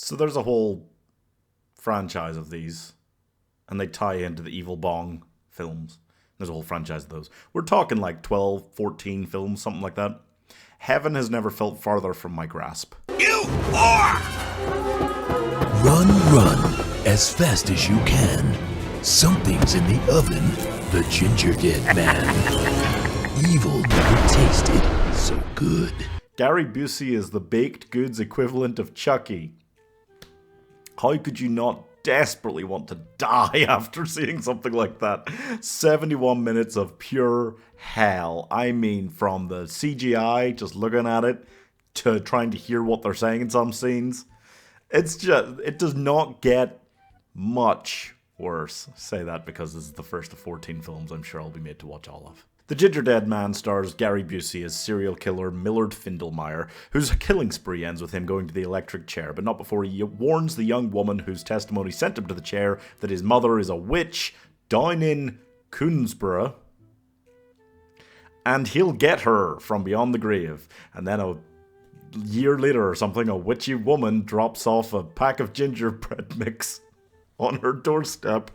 So there's a whole franchise of these, and they tie into the Evil Bong films. There's a whole franchise of those. We're talking like 12, 14 films, something like that. Heaven has never felt farther from my grasp. You are! Run, run, as fast as you can. Something's in the oven. The Gingerdead Man. Evil never tasted so good. Gary Busey is the baked goods equivalent of Chucky. How could you not desperately want to die after seeing something like that? 71 minutes of pure hell. I mean, from the CGI, just looking at it, to trying to hear what they're saying in some scenes. It's just, it does not get much worse. I say that because this is the first of 14 films I'm sure I'll be made to watch all of. The Gingerdead Man stars Gary Busey as serial killer Millard Findlemeyer, whose killing spree ends with him going to the electric chair, but not before he warns the young woman whose testimony sent him to the chair that his mother is a witch down in Coonsborough, and he'll get her from beyond the grave. And then a year later or something, a witchy woman drops off a pack of gingerbread mix on her doorstep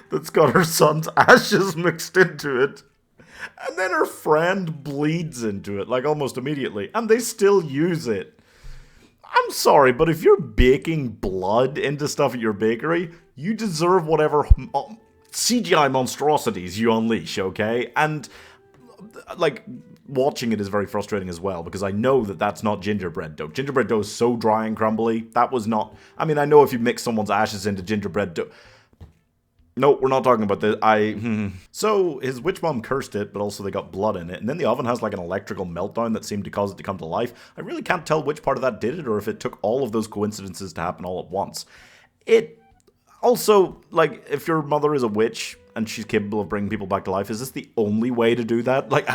that's got her son's ashes mixed into it. And then her friend bleeds into it, like almost immediately, and they still use it. I'm sorry, but if you're baking blood into stuff at your bakery, you deserve whatever CGI monstrosities you unleash, okay? And, like, watching it is very frustrating as well, because I know that that's not gingerbread dough. Gingerbread dough is so dry and crumbly. That was not... I mean, I know if you mix someone's ashes into gingerbread dough... No, we're not talking about this. So, his witch mom cursed it, but also they got blood in it. And then the oven has like an electrical meltdown that seemed to cause it to come to life. I really can't tell which part of that did it, or if it took all of those coincidences to happen all at once. It also, like, if your mother is a witch and she's capable of bringing people back to life, is this the only way to do that? Like,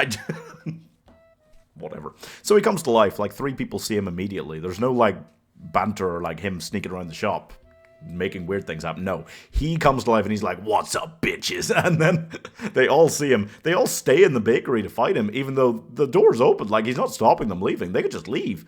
whatever. So he comes to life. Like, 3 people see him immediately. There's no, like, banter or, like, him sneaking around the shop making weird things happen. No, he comes to life and he's like, "What's up, bitches?" And then they all see him. They all stay in the bakery to fight him, even though the door's open. Like, he's not stopping them leaving. They could just leave.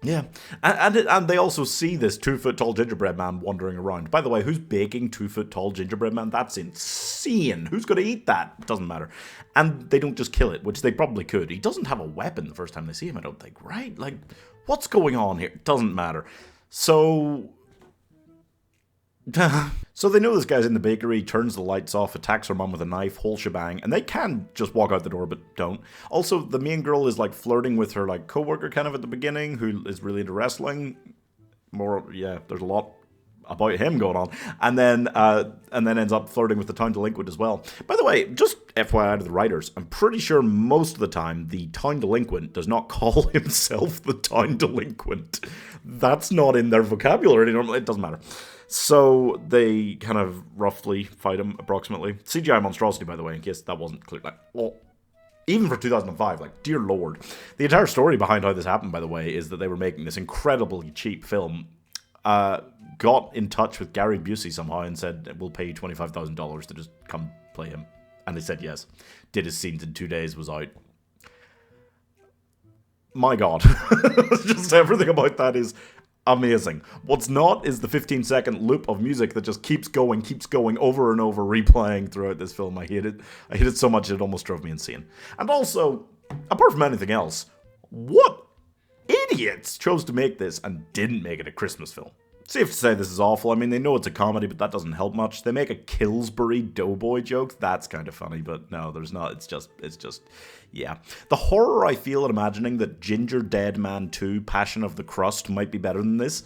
Yeah, and they also see this 2-foot-tall gingerbread man wandering around. By the way, who's baking 2-foot-tall gingerbread man? That's insane. Who's going to eat that? It doesn't matter. And they don't just kill it, which they probably could. He doesn't have a weapon the first time they see him, I don't think, right? Like, what's going on here? It doesn't matter. So they know this guy's in the bakery, turns the lights off, attacks her mum with a knife, whole shebang, and they can just walk out the door, but don't. Also, the main girl is, like, flirting with her, like, co-worker kind of at the beginning, who is really into wrestling. There's a lot about him going on. And then ends up flirting with the town delinquent as well. By the way, just FYI to the writers, I'm pretty sure most of the time the town delinquent does not call himself the town delinquent. That's not in their vocabulary normally. It doesn't matter. So they kind of roughly fight him, approximately. CGI monstrosity, by the way, in case that wasn't clear. Like, well, even for 2005, like, dear lord. The entire story behind how this happened, by the way, is that they were making this incredibly cheap film. Got in touch with Gary Busey somehow and said, "We'll pay you $25,000 to just come play him." And they said yes. Did his scenes in 2 days, was out. My god. Just everything about that is amazing. What's not is the 15-second loop of music that just keeps going over and over, replaying throughout this film. I hate it. I hate it so much it almost drove me insane. And also, apart from anything else, what idiots chose to make this and didn't make it a Christmas film? Safe to say this is awful. I mean, they know it's a comedy, but that doesn't help much. They make a Pillsbury Doughboy joke. That's kind of funny, but no, there's not. It's just, yeah. The horror I feel at imagining that Gingerdead Man 2, Passion of the Crust, might be better than this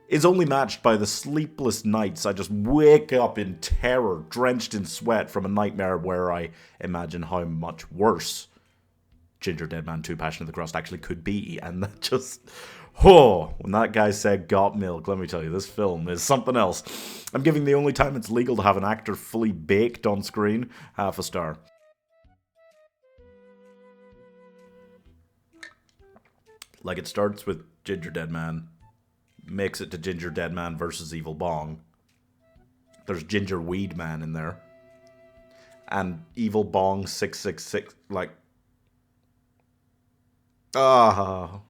is only matched by the sleepless nights I just wake up in terror, drenched in sweat from a nightmare where I imagine how much worse Gingerdead Man 2, Passion of the Crust actually could be. And that just... Oh, when that guy said "got milk," let me tell you, this film is something else. I'm giving the only time it's legal to have an actor fully baked on screen half a star. Like, it starts with Gingerdead Man, makes it to Gingerdead Man versus Evil Bong. There's Ginger Weed Man in there. And Evil Bong 666, like...